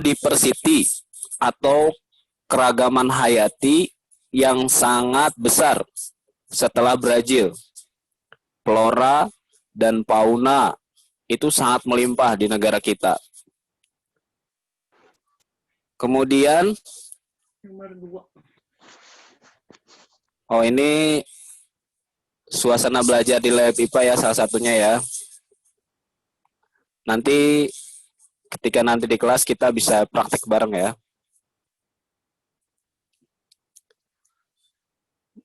diversity atau keragaman hayati yang sangat besar setelah Brazil. Flora dan fauna itu sangat melimpah di negara kita. Kemudian, ini suasana belajar di lab IPA ya, salah satunya ya. Nanti ketika nanti di kelas kita bisa praktek bareng ya.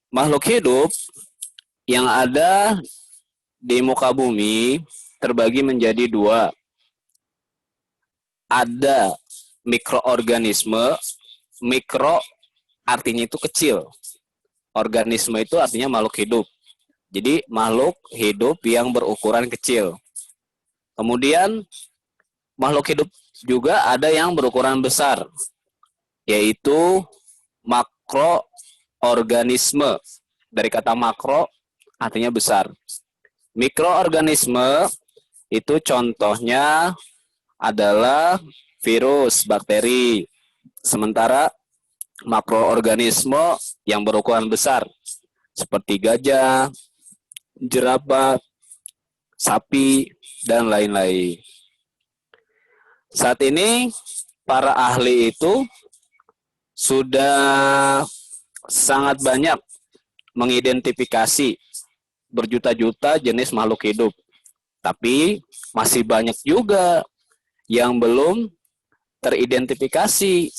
Makhluk hidup yang ada di muka bumi terbagi menjadi dua. Ada mikroorganisme, mikro artinya itu kecil. Organisme itu artinya makhluk hidup. Jadi makhluk hidup yang berukuran kecil. Kemudian makhluk hidup juga ada yang berukuran besar, yaitu makroorganisme. Dari kata makro artinya besar. Mikroorganisme itu contohnya adalah virus, bakteri. Sementara makroorganisme yang berukuran besar seperti gajah, jerapah, sapi, dan lain-lain. Saat ini para ahli itu sudah sangat banyak mengidentifikasi berjuta-juta jenis makhluk hidup. Tapi masih banyak juga yang belum teridentifikasi.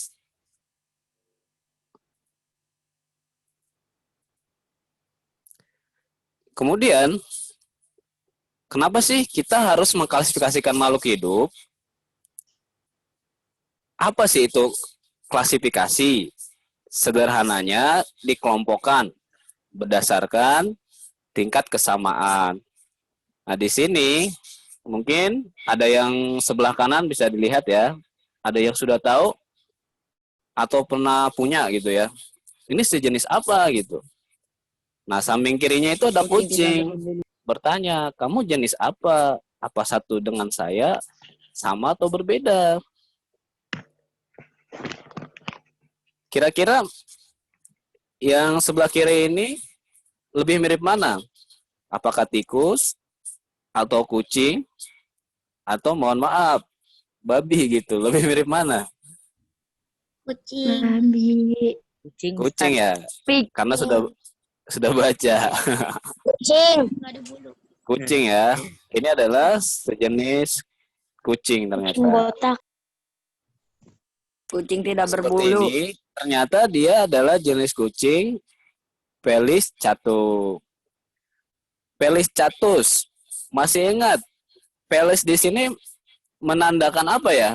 Kemudian, kenapa sih kita harus mengklasifikasikan makhluk hidup? Apa sih itu klasifikasi? Sederhananya dikelompokkan berdasarkan tingkat kesamaan. Nah, di sini mungkin ada yang sebelah kanan bisa dilihat ya. Ada yang sudah tahu atau pernah punya gitu ya. Ini sejenis apa gitu. Nah, samping kirinya itu ada kucing. Bertanya, kamu jenis apa? Apa satu dengan saya? Sama atau berbeda? Kira-kira yang sebelah kiri ini lebih mirip mana? Apakah tikus? Atau kucing? Atau mohon maaf, babi gitu? Lebih mirip mana? Kucing. Babi. Kucing ya? Karena sudah baca. Kucing. Nggak ada bulu. Kucing ya. Ini adalah sejenis kucing ternyata. Kucing botak. Kucing tidak Seperti berbulu. ini, ternyata dia adalah jenis kucing Felis catus. Felis catus. Masih ingat? Felis di sini menandakan apa ya?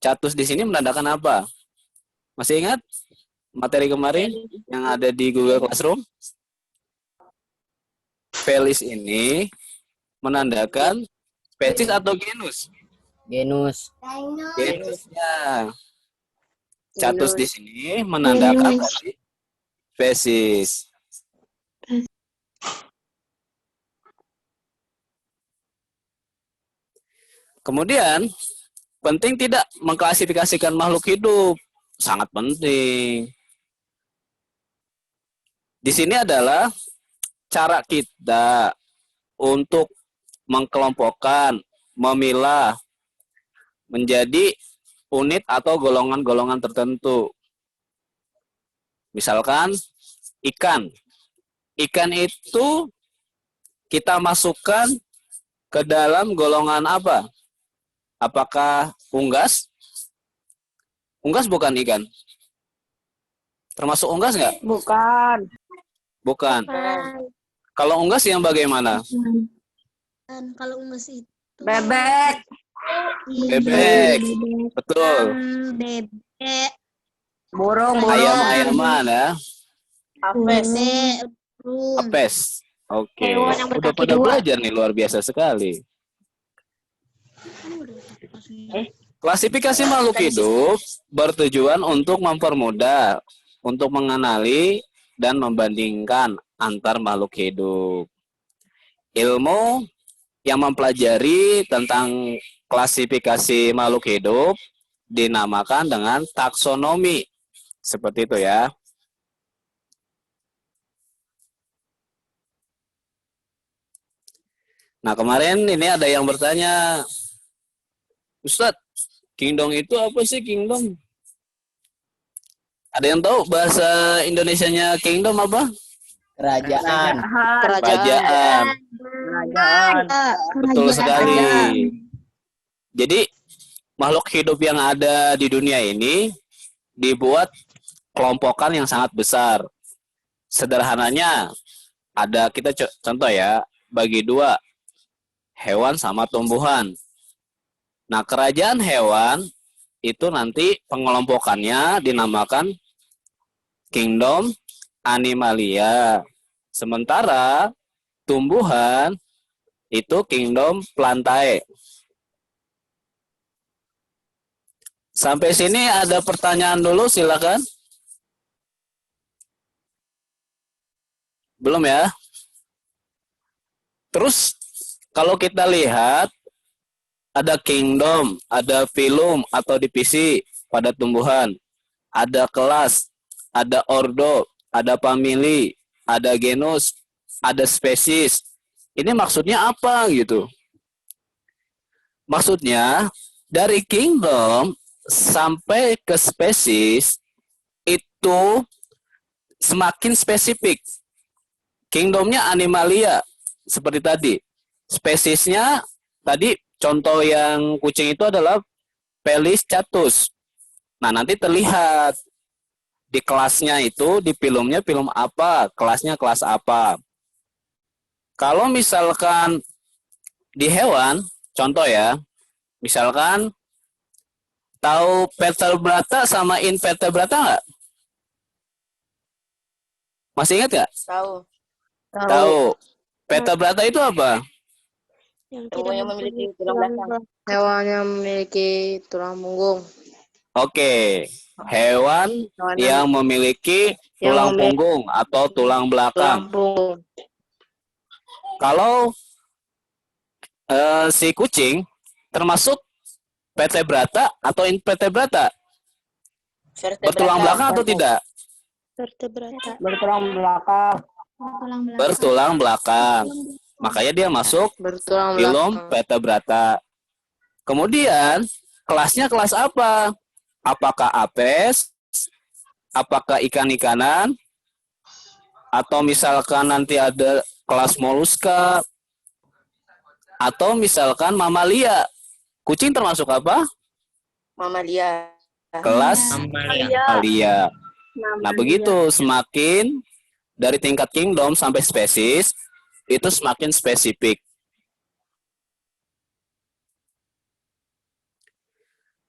Catus di sini menandakan apa? Masih ingat materi kemarin yang ada di Google Classroom? Felis ini menandakan spesies atau genus? Genus. Genusnya. Catus di sini menandakan spesies. Kemudian, penting tidak mengklasifikasikan makhluk hidup? Sangat penting. Di sini adalah cara kita untuk mengkelompokkan, memilah menjadi unit atau golongan-golongan tertentu. Misalkan ikan. Ikan itu kita masukkan ke dalam golongan apa? Apakah unggas? Unggas bukan ikan? Termasuk unggas nggak? Bukan. Bukan. Kalau unggas yang bagaimana? Dan kalau unggas itu Bebek. Bebek. Betul. Bebek. Burung. Ayam-ayaman ya. Bebek. Burung. Apes. Oke. Hewan yang Udah berkaki pada dua. belajar nih, luar biasa sekali. Klasifikasi makhluk hidup bertujuan untuk mempermudah, untuk mengenali dan membandingkan antar makhluk hidup. Ilmu yang mempelajari tentang klasifikasi makhluk hidup dinamakan dengan taksonomi. Seperti itu ya. Nah, kemarin ini ada yang bertanya, Ustadz, kingdom itu apa sih kingdom? Ada yang tahu bahasa Indonesianya kingdom apa? Kerajaan. Kerajaan. Kerajaan. Betul sekali. Jadi makhluk hidup yang ada di dunia ini dibuat kelompokan yang sangat besar. Sederhananya ada kita contoh ya, bagi dua, hewan sama tumbuhan. Nah, kerajaan hewan itu nanti pengelompokannya dinamakan kingdom animalia. Sementara tumbuhan itu kingdom plantae. Sampai sini ada pertanyaan dulu, silakan. Belum ya? Terus kalau kita lihat ada kingdom, ada phylum atau divisi pada tumbuhan, ada kelas, ada ordo, ada family, ada genus, ada spesies. Ini maksudnya apa gitu? Maksudnya dari kingdom sampai ke spesies itu semakin spesifik. Kingdomnya animalia seperti tadi. Spesiesnya tadi contoh yang kucing itu adalah Felis catus. Nah, nanti terlihat di kelasnya itu, di filmnya film apa, kelasnya kelas apa. Kalau misalkan di hewan, contoh ya, misalkan tahu vertebrata sama invertebrata nggak? Masih ingat nggak? Tahu. Tahu. Vertebrata itu apa? Yang Hewan yang memiliki tulang belakang. Hewan yang memiliki tulang punggung. Oke, hewan yang memiliki tulang punggung atau tulang belakang. punggung. Kalau si kucing termasuk vertebrata atau invertebrata? Bertulang belakang atau tidak? vertebrata. Bertulang belakang. Bertulang belakang. Makanya dia masuk Bertulang filum belakang. vertebrata. Kemudian kelasnya kelas apa? Apakah apes? Apakah ikan-ikanan? Atau misalkan nanti ada kelas moluska? Atau misalkan mamalia? Kucing termasuk apa? Mamalia. Kelas mamalia. Nah, begitu semakin dari tingkat kingdom sampai spesies itu semakin spesifik.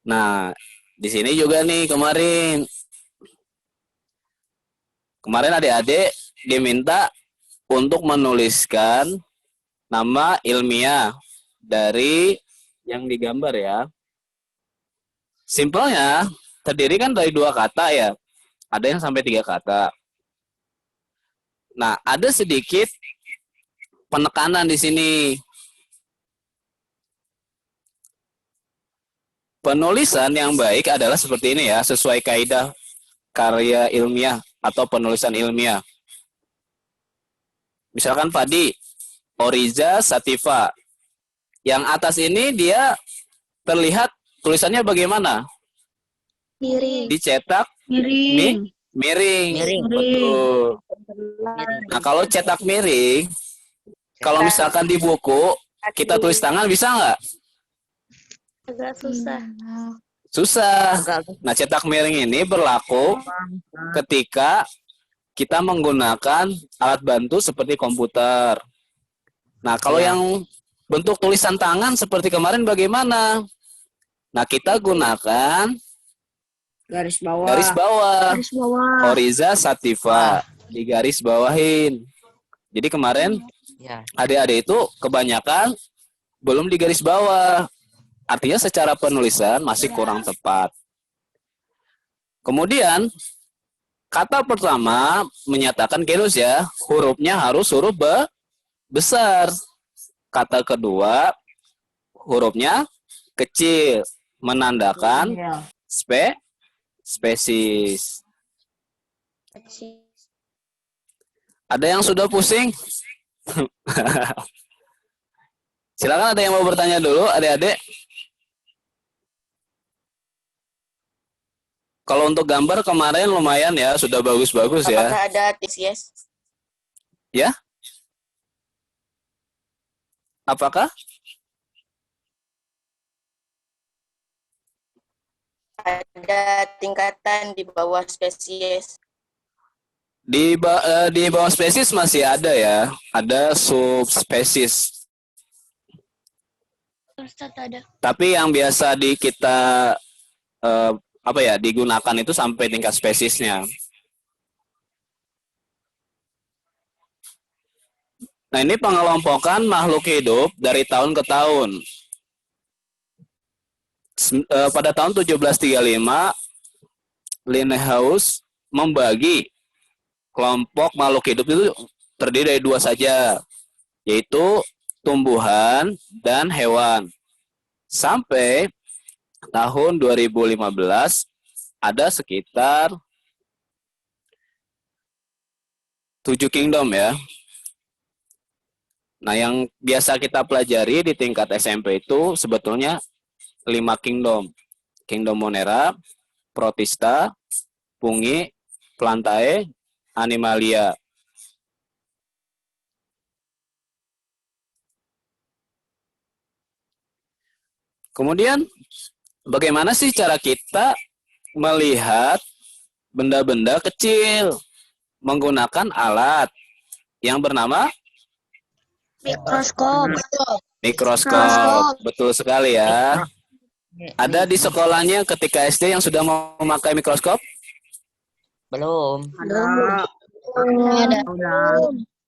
Nah, di sini juga nih kemarin adik-adik diminta untuk menuliskan nama ilmiah dari yang digambar ya. Simpelnya terdiri kan dari 2 kata ya. Ada yang sampai 3 kata. Nah, ada sedikit penekanan di sini. Penulisan yang baik adalah seperti ini ya, sesuai kaidah karya ilmiah atau penulisan ilmiah. Misalkan Padi, Oriza Sativa. Yang atas ini dia terlihat tulisannya bagaimana? Miring. Dicetak miring. Miring. Betul. Nah, kalau cetak miring, kalau misalkan di buku, kita tulis tangan bisa nggak? Agak susah. Susah. Nah, cetak miring ini berlaku ketika kita menggunakan alat bantu seperti komputer. Nah, kalau yang bentuk tulisan tangan seperti kemarin bagaimana? Nah, kita gunakan Garis bawah. garis bawah. Garis bawah. Oriza Sativa. Digaris bawahin. Jadi kemarin Ya. adik-adik itu kebanyakan belum digaris bawah. Artinya secara penulisan masih kurang tepat. Kemudian kata pertama menyatakan genus ya, hurufnya harus huruf besar. Kata kedua hurufnya kecil. menandakan Iya. spesies. Ada yang sudah pusing? Silakan, ada yang mau bertanya dulu, adik-adik. Kalau untuk gambar kemarin lumayan ya, sudah bagus-bagus ya. Apakah ada tips, yes? Ya? Apakah? Ada tingkatan di bawah spesies. Di bawah spesies masih ada ya, ada subspesies. Ustadz ada. Tapi yang biasa di kita digunakan itu sampai tingkat spesiesnya. Nah, ini pengelompokan makhluk hidup dari tahun ke tahun. Pada tahun 1735, Linnaeus membagi kelompok makhluk hidup itu terdiri dari dua saja, yaitu tumbuhan dan hewan. Sampai tahun 2015 ada sekitar 7 kingdom ya. Nah, yang biasa kita pelajari di tingkat SMP itu sebetulnya 5 kingdom. Kingdom Monera, Protista, Fungi, Plantae, Animalia. Kemudian, bagaimana sih cara kita melihat benda-benda kecil menggunakan alat yang bernama Mikroskop. mikroskop? Betul sekali ya. Ada di sekolahnya ketika SD yang sudah memakai mikroskop? Belum. Ada. Ada. Udah.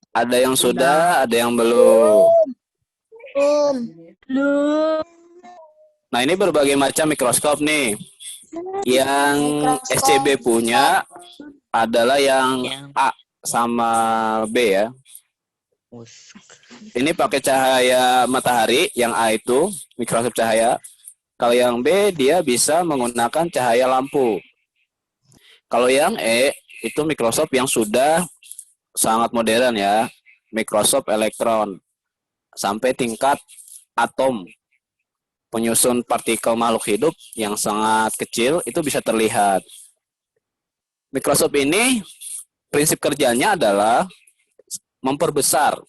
Ada yang sudah, ada yang belum. Nah, ini berbagai macam mikroskop nih. Yang SCB punya adalah yang A sama B ya. Ini pakai cahaya matahari, yang A itu mikroskop cahaya. Kalau yang B dia bisa menggunakan cahaya lampu. Kalau yang E itu mikroskop yang sudah sangat modern ya, mikroskop elektron sampai tingkat atom. Penyusun partikel makhluk hidup yang sangat kecil itu bisa terlihat. Mikroskop ini prinsip kerjanya adalah memperbesar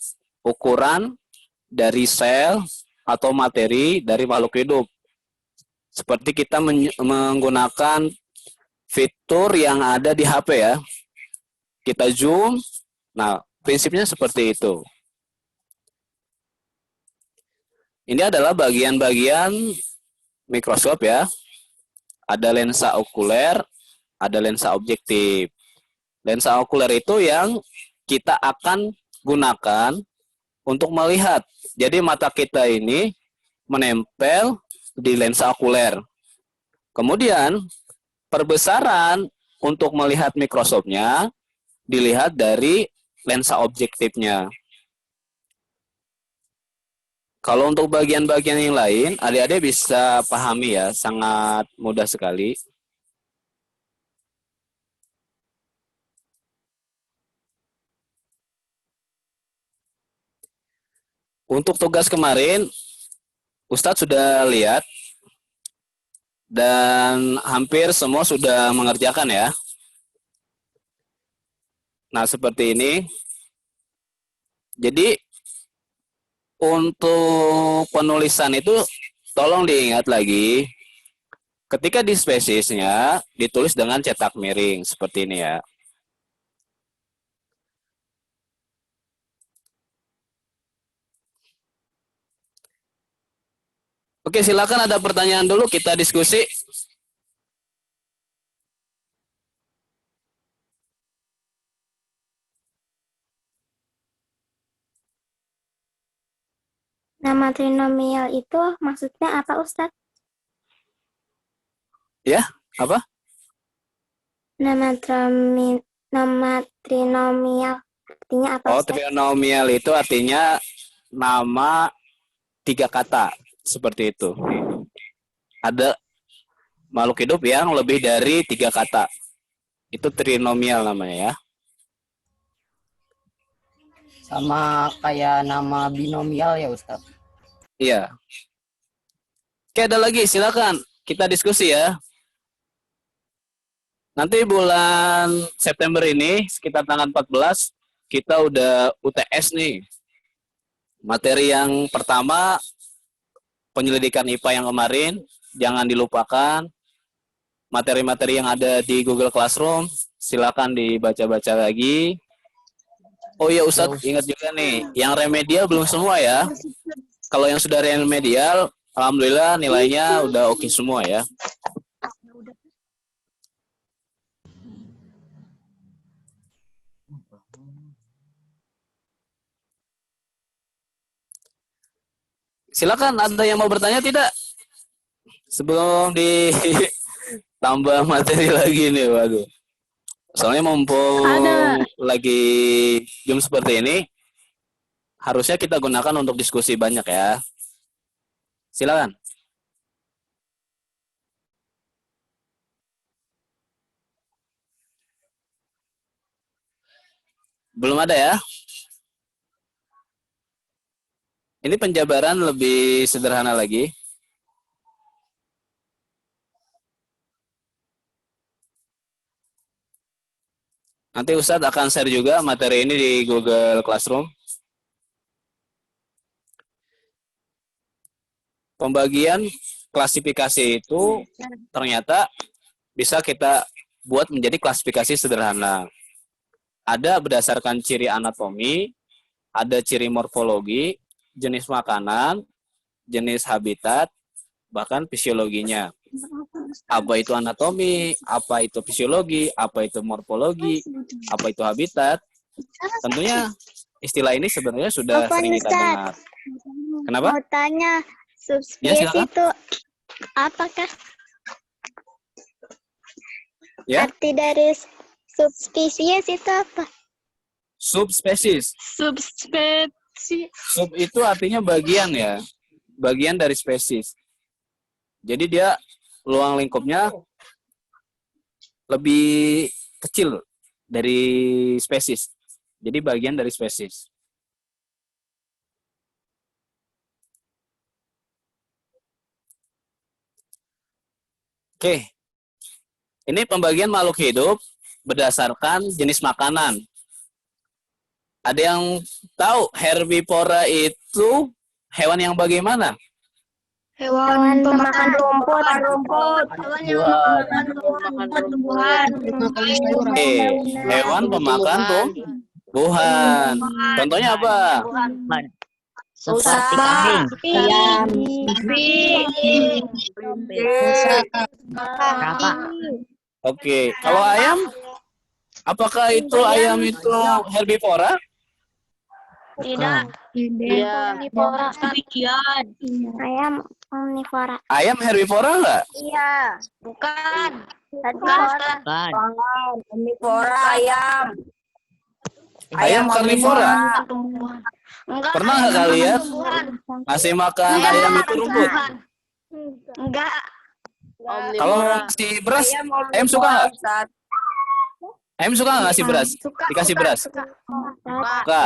ukuran dari sel atau materi dari makhluk hidup. Seperti kita menggunakan fitur yang ada di HP ya. Kita zoom. Nah, prinsipnya seperti itu. Ini adalah bagian-bagian mikroskop ya. Ada lensa okuler, ada lensa objektif. Lensa okuler itu yang kita akan gunakan untuk melihat. Jadi mata kita ini menempel di lensa okuler. Kemudian perbesaran untuk melihat mikroskopnya dilihat dari lensa objektifnya. Kalau untuk bagian-bagian yang lain, adik-adik bisa pahami ya, sangat mudah sekali. Untuk tugas kemarin, Ustadz sudah lihat dan hampir semua sudah mengerjakan ya. Nah, seperti ini. Jadi, untuk penulisan itu tolong diingat lagi, ketika di spesiesnya ditulis dengan cetak miring seperti ini ya. Oke, silakan ada pertanyaan dulu, kita diskusi. Nama trinomial itu maksudnya apa, Ustadz? Ya, apa? Nama trinomial artinya apa, Oh, Ustadz? trinomial itu artinya nama 3 kata, seperti itu. makhluk hidup yang lebih dari 3 kata. Itu trinomial namanya ya. Sama kayak nama binomial ya Ustaz. Iya. Oke, ada lagi, silakan kita diskusi ya. Nanti bulan September ini sekitar tanggal 14 kita udah UTS nih. Materi yang pertama penyelidikan IPA yang kemarin, jangan dilupakan. Materi-materi yang ada di Google Classroom silakan dibaca-baca lagi. Oh iya Ustadz, ingat juga nih, yang remedial belum semua ya. Kalau yang sudah remedial, alhamdulillah nilainya udah oke semua ya. Silakan, ada yang mau bertanya tidak? Sebelum ditambah materi lagi nih, waduh. Soalnya mumpung lagi jam seperti ini, harusnya kita gunakan untuk diskusi banyak ya. Silakan. Belum ada ya? Ini penjabaran lebih sederhana lagi. Nanti Ustadz akan share juga materi ini di Google Classroom. Pembagian klasifikasi itu ternyata bisa kita buat menjadi klasifikasi sederhana. Ada berdasarkan ciri anatomi, ada ciri morfologi, jenis makanan, jenis habitat, bahkan fisiologinya. Apa itu anatomi, apa itu fisiologi, apa itu morfologi, apa itu habitat. Tentunya istilah ini sebenarnya sudah sering kita dengar. Kenapa? Mau tanya, Ya, subspesies silakan. itu apakah Ya, arti dari subspesies itu apa? subspesies. Subspesies. Sub itu artinya bagian ya, bagian dari spesies. Jadi dia ruang lingkupnya lebih kecil dari spesies. Jadi bagian dari spesies. Oke, ini pembagian makhluk hidup berdasarkan jenis makanan. Ada yang tahu herbivora itu hewan yang bagaimana? Hewan pemakan rumput. Hewan yang makan tumbuhan. Oke, hewan pemakan tumbuhan. Contohnya apa? Seperti kambing, Ayam. berapa? Oke, kalau ayam, apakah itu ayam itu herbivora? Tidak. Iya. Ayam omnivora. Ayam herbivora enggak? Iya. Bukan. Bukan. Omnivora ayam. Ayam karnivora. Enggak. Pernah nggak kalian ngasih makan ayam itu rumput? Enggak. Kalau ngasih beras, ayam suka nggak? Ayam suka nggak ngasih beras? Dikasih beras? Suka.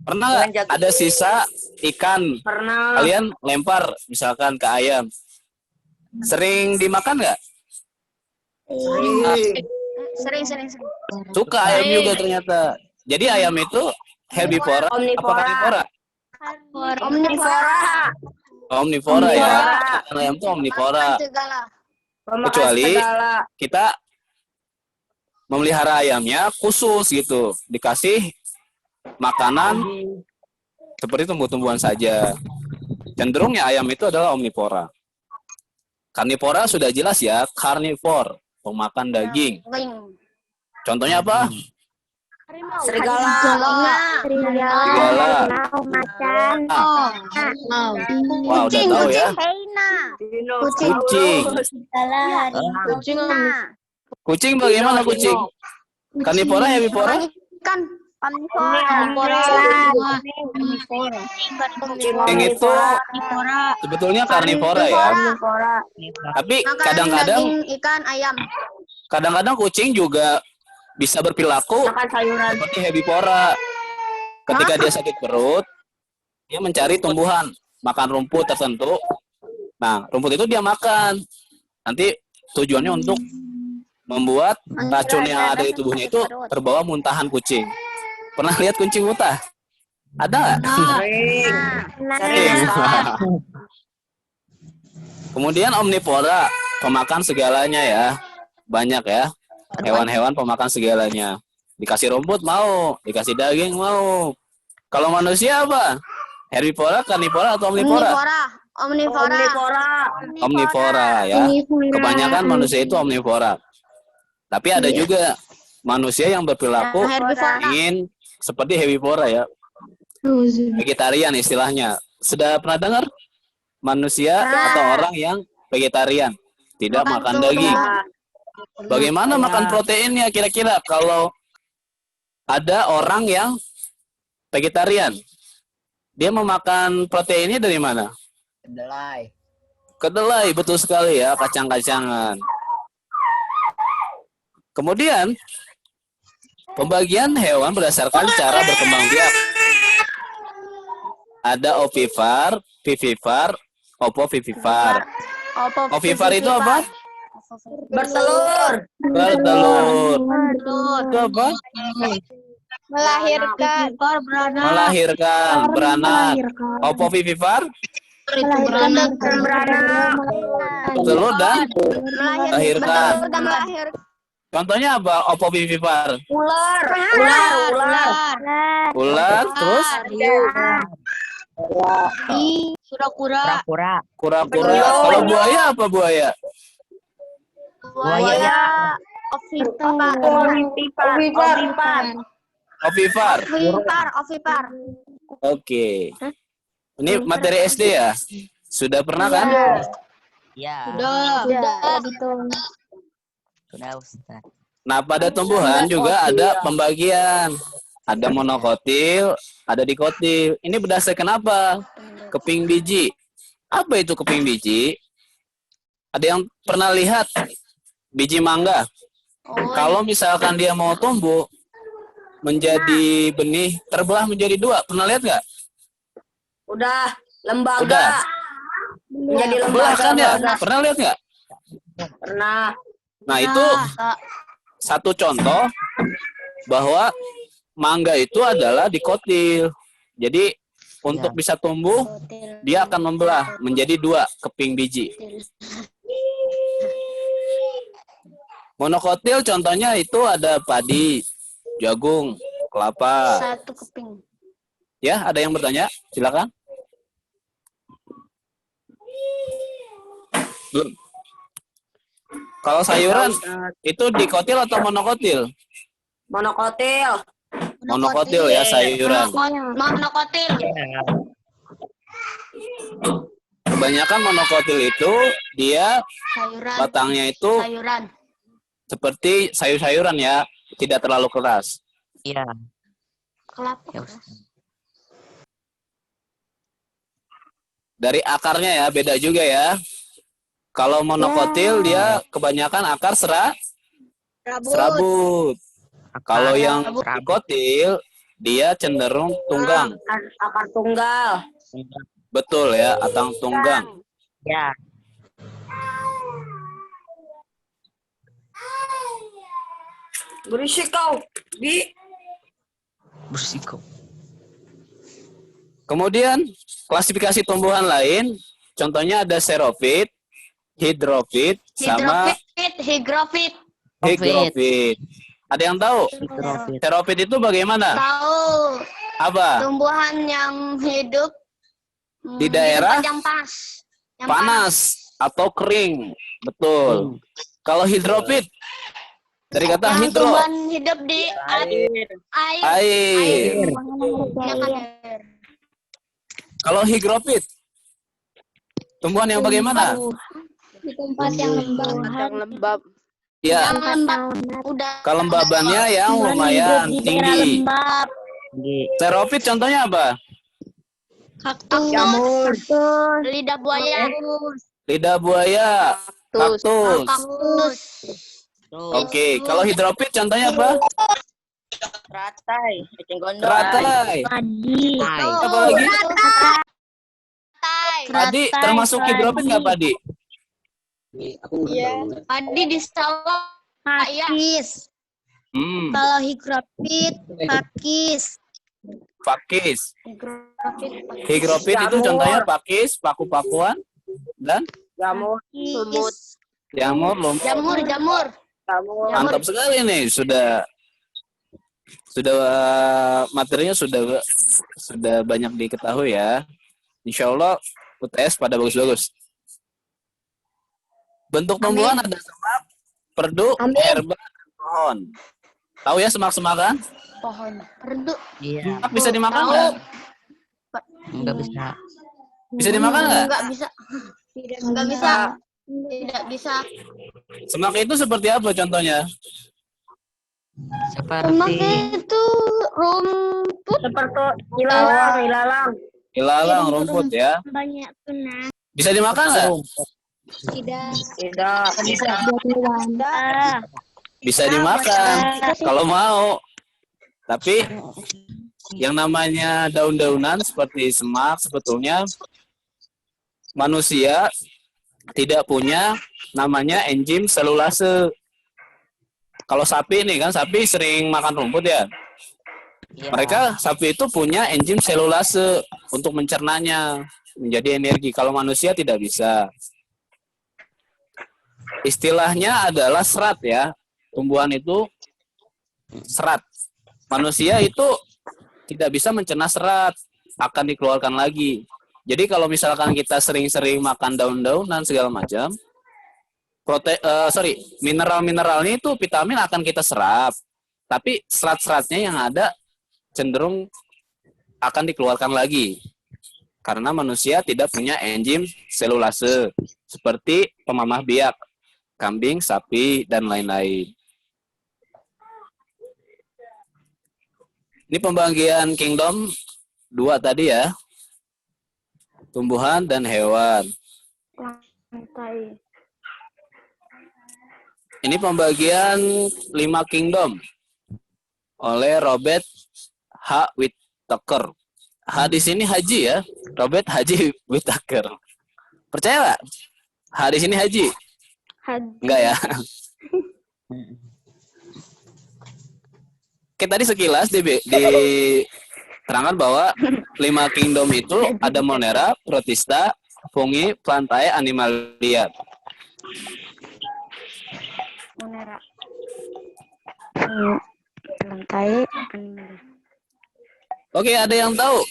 Pernah nggak ada sisa ikan? Kalian lempar misalkan ke ayam. Sering dimakan nggak? Sering. Suka ayam juga ternyata. Jadi ayam itu herbivora apa karnivora? Omnivora. Omnivora ya. Ayam itu omnivora. Kecuali kita memelihara ayamnya khusus gitu. Dikasih makanan seperti tumbuh-tumbuhan saja. Cenderungnya ayam itu adalah omnivora. Karnivora sudah jelas ya, karnivor, pemakan daging. Contohnya apa? Serigala. Macan. Wah, udah tahu ya. Kucing. Kucing bagaimana kucing? Karnivora, herbivora? Kucing itu sebetulnya karnivora ya. Tapi kadang-kadang ikan, ayam. kadang-kadang kucing juga bisa berperilaku seperti herbivora. Ketika dia sakit perut, dia mencari tumbuhan, makan rumput tertentu. Nah, rumput itu dia makan. Nanti tujuannya untuk membuat racun yang ada di tubuhnya itu terbawa muntahan kucing. Pernah lihat kucing muntah? Ada nggak? Sering. Kemudian omnivora, pemakan segalanya ya. Banyak ya. Hewan-hewan pemakan segalanya. Dikasih rumput mau, dikasih daging mau. Kalau manusia apa? Herbivora, karnivora atau omnivora? Omnivora ya. Kebanyakan manusia itu omnivora. Tapi ada juga manusia yang berperilaku ingin seperti herbivora ya. Vegetarian istilahnya. Sudah pernah dengar? Manusia atau orang yang vegetarian, tidak makan daging. Bagaimana makan proteinnya kira-kira kalau ada orang yang vegetarian? Dia memakan proteinnya dari mana? Kedelai. Kedelai, betul sekali ya, kacang-kacangan. Kemudian, pembagian hewan berdasarkan cara berkembang biak. Ada ovipar, vivipar, opovivipar. Ovipar itu apa? Bertelur. Bertelur. Itu apa? Melahirkan. Melahirkan, beranak. Opovivipar? Beranak. Bertelur dan melahirkan. Melahirkan. Contohnya apa? Opovivipar? Ular. Ular, terus? Kura-kura. Kura-kura. Kalau buaya apa buaya? Buaya. Ovipar. Ovipar. Oke. Ini materi SD ya? Sudah pernah kan? Ya. Sudah Ustaz. Nah, pada tumbuhan juga ada pembagian. Ada monokotil, ada dikotil. Ini berdasarkan apa? Keping biji. Apa itu keping biji? Ada yang pernah lihat biji mangga? Kalau misalkan dia mau tumbuh menjadi benih terbelah menjadi dua, pernah lihat nggak? Udah. Lembaga. Udah. Menjadi Terbelah kan ya? Pernah lihat nggak? Pernah. Nah, itu satu contoh bahwa mangga itu adalah dikotil. Jadi untuk bisa tumbuh, dia akan membelah menjadi dua keping biji. Monokotil contohnya itu ada padi, jagung, kelapa. Satu keping. Ya, ada yang bertanya? Silakan. Belum. Kalau sayuran itu dikotil atau monokotil? Monokotil. Monokotil ya sayuran. Monokotil. Kebanyakan monokotil itu dia Sayuran. batangnya itu Sayuran. seperti sayur-sayuran ya, tidak terlalu keras. Iya. Kelapa. Ya, Ustaz. Dari akarnya ya beda juga ya. Kalau monokotil dia kebanyakan akar serabut. Kalau yang dikotil dia cenderung tunggang. Akar tunggal. Betul ya, atang tunggang. Ya. Berisik kau. Bersiko. Kemudian klasifikasi tumbuhan lain, contohnya ada xerophyt, hydrophyt, sama Higrofit. hygrofit. Ada yang tahu? Hidrofit. Xerophyt itu bagaimana? Tahu. Apa? Tumbuhan yang hidup Di daerah yang panas. Yang panas atau kering. Betul. Kalau hydrophyt dari kata Yang hidro, tumbuhan hidup di air. air. Yang air. Kalau hygrofit, tumbuhan yang bagaimana? Di tempat yang lembab. Ya, kelembabannya yang lumayan tinggi. Xeropit contohnya apa? Jamur. Lidah buaya. Lidah buaya, kaktus. Kaktus. Oke, kalau hidropit contohnya apa? Teratai. Eceng gondok. Teratai. Padi. Apa lagi? Padi termasuk hidropit nggak padi? Iya. Padi di sawah. Pakis. Kalau hidropit, pakis. Pakis. Hidropit itu contohnya pakis, paku-pakuan, dan Jamur. Lumut. jamur, lumpur. Jamur. Jamur. Mantap sekali nih, sudah materinya sudah banyak diketahui ya. Insya Allah UTS pada bagus-bagus. Bentuk tumbuhan ada semak, perdu, herba, dan pohon. Tahu ya semak-semakan? Pohon. Perdu. Iya, Semak bisa dimakan nggak? enggak bisa. Bisa dimakan nggak? Enggak bisa. Enggak bisa. Tidak bisa. Semak itu seperti apa contohnya? Seperti itu rumput. Seperti ilalang. Ilalang, rumput ya. Banyak tuna. Bisa dimakan nggak? Tidak. Tidak. Bisa dimakan kalau mau. Tapi yang namanya daun-daunan seperti semak sebetulnya manusia tidak punya namanya enzim selulase. Kalau sapi nih kan, sapi sering makan rumput ya. Mereka sapi itu punya enzim selulase untuk mencernanya menjadi energi. Kalau manusia tidak bisa. Istilahnya adalah serat ya. Tumbuhan itu serat. Manusia itu tidak bisa mencerna serat, akan dikeluarkan lagi. Jadi kalau misalkan kita sering-sering makan daun-daunan segala macam, mineral-mineralnya itu vitamin akan kita serap. Tapi serat-seratnya yang ada cenderung akan dikeluarkan lagi. Karena manusia tidak punya enzim selulase seperti pemamah biak, kambing, sapi, dan lain-lain. Ini pembagian kingdom 2 tadi ya. Tumbuhan dan hewan. Ini pembagian 5 kingdom oleh Robert H. Whittaker. H di sini Haji ya. Robert Haji Whittaker. Percaya nggak? H di sini Haji? Enggak ya. Oke, tadi sekilas diterangkan bahwa 5 kingdom itu ada Monera, Protista, Fungi, Plantae, Animalia. Monera. Lantai. Oke, ada yang tahu?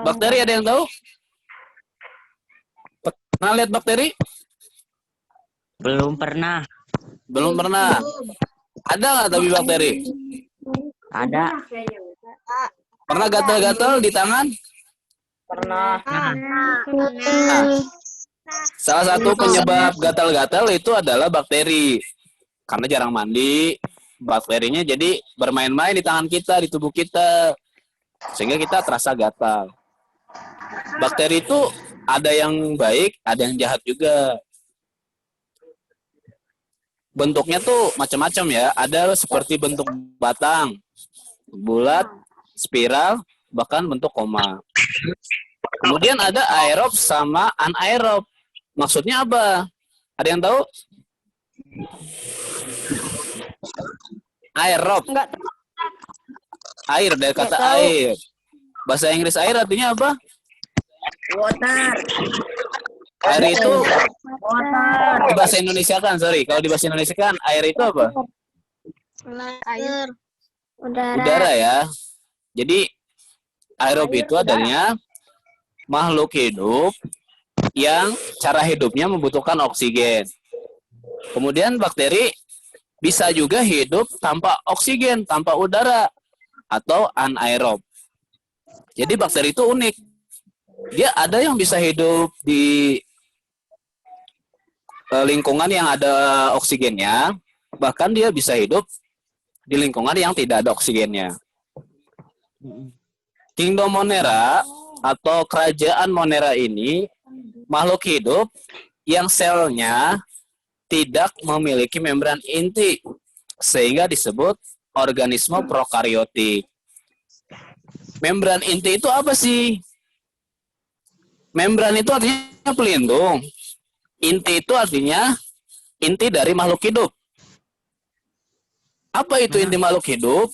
Bakteri ada yang tahu? Pernah lihat bakteri? belum pernah. Belum pernah. Ada nggak tapi bakteri? Ada. Pernah gatal-gatal di tangan? Pernah. Nah, salah satu penyebab gatal-gatal itu adalah bakteri. Karena jarang mandi, bakterinya jadi bermain-main di tangan kita, di tubuh kita. Sehingga kita terasa gatal. Bakteri itu ada yang baik, ada yang jahat juga. Bentuknya tuh macam-macam ya. Ada seperti bentuk batang, bulat, spiral, bahkan bentuk koma. Kemudian ada aerob sama anaerob. Maksudnya apa? Ada yang tahu? Aerob. Air, dari kata air. Bahasa Inggris air artinya apa? Water. Air itu di bahasa Indonesia kan, sorry. Kalau di bahasa Indonesia kan air itu apa? Air. Udara ya. Jadi aerob itu adanya makhluk hidup yang cara hidupnya membutuhkan oksigen. Kemudian bakteri bisa juga hidup tanpa oksigen, tanpa udara, atau anaerob. Jadi bakteri itu unik. Dia ada yang bisa hidup di lingkungan yang ada oksigennya, Bahkan dia bisa hidup di lingkungan yang tidak ada oksigennya. Kingdom Monera atau kerajaan Monera ini makhluk hidup yang selnya tidak memiliki membran inti, sehingga disebut organisme prokariotik. Membran inti itu apa sih? Membran itu artinya pelindung. Inti itu artinya inti dari makhluk hidup. Apa itu inti makhluk hidup?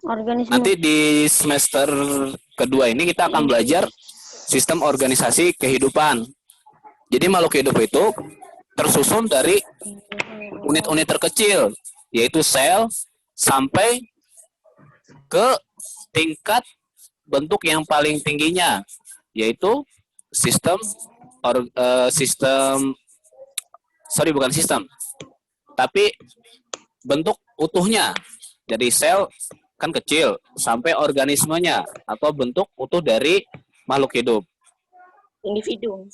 Organisme. Nanti di semester kedua ini kita akan belajar sistem organisasi kehidupan. Jadi makhluk hidup itu tersusun dari unit-unit terkecil, yaitu sel, sampai ke tingkat bentuk yang paling tingginya, yaitu tapi bentuk utuhnya. Dari sel kan kecil sampai organismenya atau bentuk utuh dari makhluk hidup. Individu.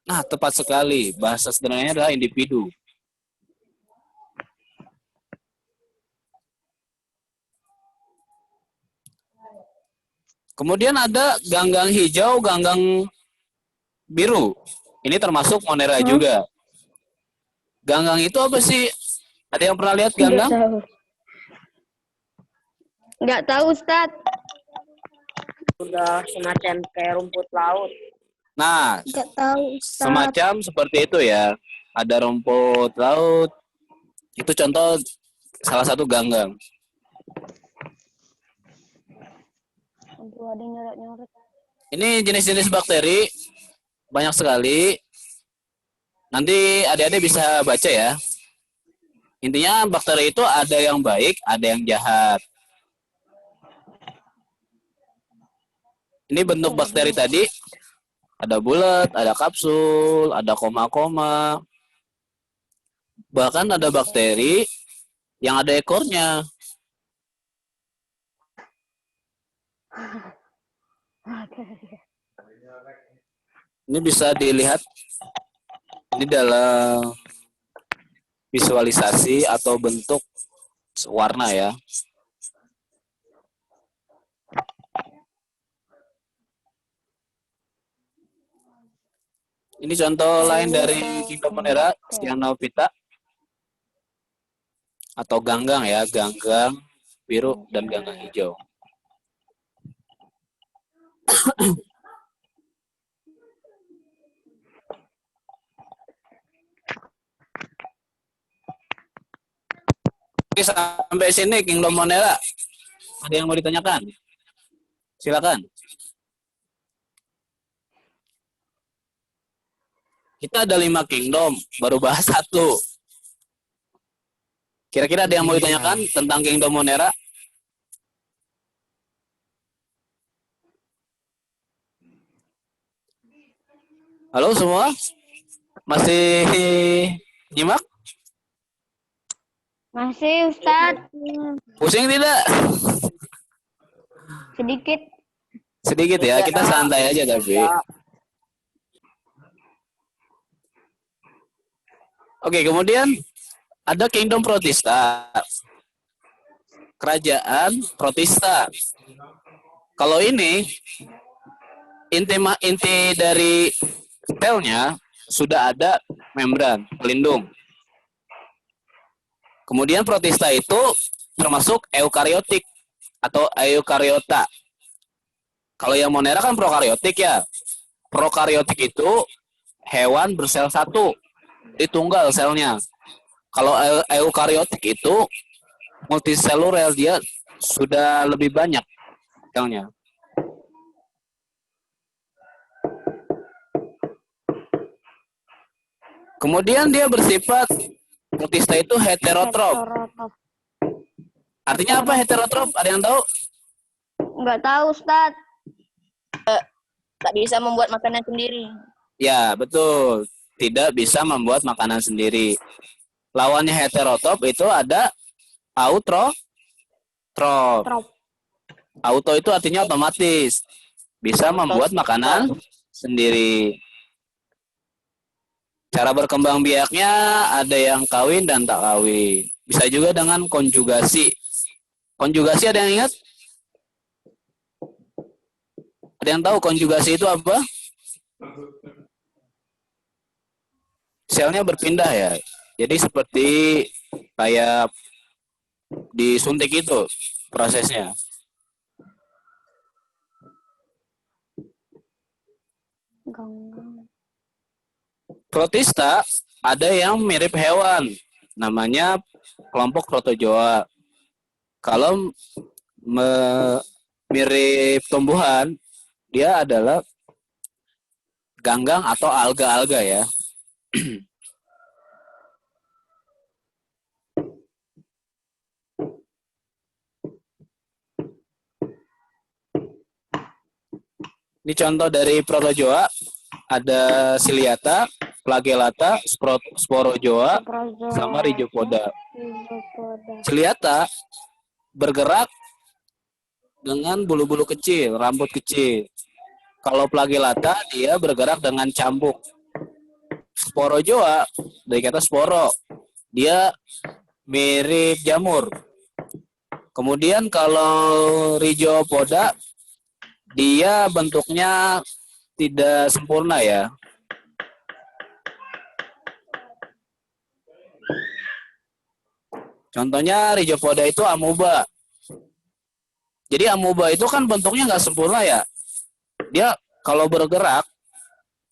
Nah, tepat sekali. Bahasa sederhananya adalah individu. Kemudian ada ganggang hijau, ganggang biru. Ini termasuk Monera juga. Ganggang itu apa sih? Ada yang pernah lihat ganggang? Nggak tahu, Ustaz. Udah semacam kayak rumput laut. Nah, Nggak tahu, Ustaz. semacam seperti itu ya. Ada rumput laut. Itu contoh salah satu ganggang. Aduh, ada nyoret-nyoret. Ini jenis-jenis bakteri banyak sekali. Nanti adik-adik bisa baca ya. Intinya bakteri itu ada yang baik, ada yang jahat. Ini bentuk bakteri tadi. Ada bulat, ada kapsul, ada koma-koma. Bahkan ada bakteri yang ada ekornya. Ini bisa dilihat. Ini dalam visualisasi atau bentuk warna ya. Ini contoh lain dari Kingdom Monera, Cyanophyta atau ganggang ya, ganggang biru dan ganggang hijau. Oke, sampai sini Kingdom Monera. Ada yang mau ditanyakan? Silakan. Kita ada 5 kingdom, baru bahas 1. Kira-kira ada yang mau ditanyakan tentang Kingdom Monera? Halo semua? Masih nyimak? Masih, Ustaz. Pusing tidak? Sedikit. Sedikit ya, kita santai aja tapi. Oke, kemudian ada Kingdom Protista. Kerajaan Protista. Kalau ini inti dari selnya sudah ada membran pelindung. Kemudian Protista itu termasuk eukariotik atau eukariota. Kalau yang Monera kan prokariotik ya. Prokariotik itu hewan bersel satu. Tunggal selnya. Kalau eukariotik itu multiseluler, dia sudah lebih banyak selnya. Kemudian dia bersifat protista itu heterotrof. Artinya apa heterotrof? Ada yang tahu? Nggak tahu, Ustaz. Tak bisa membuat makanan sendiri. Ya, betul. Tidak bisa membuat makanan sendiri. Lawannya heterotrof itu ada autotrof. Auto itu artinya otomatis. Bisa membuat makanan sendiri. Cara berkembang biaknya ada yang kawin dan tak kawin. Bisa juga dengan konjugasi. Konjugasi ada yang ingat? Ada yang tahu konjugasi itu apa? Selnya berpindah ya. Jadi seperti kayak disuntik itu prosesnya. Protista ada yang mirip hewan, namanya kelompok protozoa. Kalau mirip tumbuhan, dia adalah ganggang atau alga-alga ya. Ini contoh dari protozoa, ada Ciliata, Flagellata, Sporozoa, sama Rhizopoda. Ciliata bergerak dengan bulu-bulu kecil, rambut kecil. Kalau Flagellata dia bergerak dengan cambuk. Sporozoa dari kata sporo, dia mirip jamur. Kemudian kalau Rhizopoda dia bentuknya tidak sempurna ya. Contohnya Rhizopoda itu amoeba. Jadi amoeba itu kan bentuknya nggak sempurna ya. Dia kalau bergerak,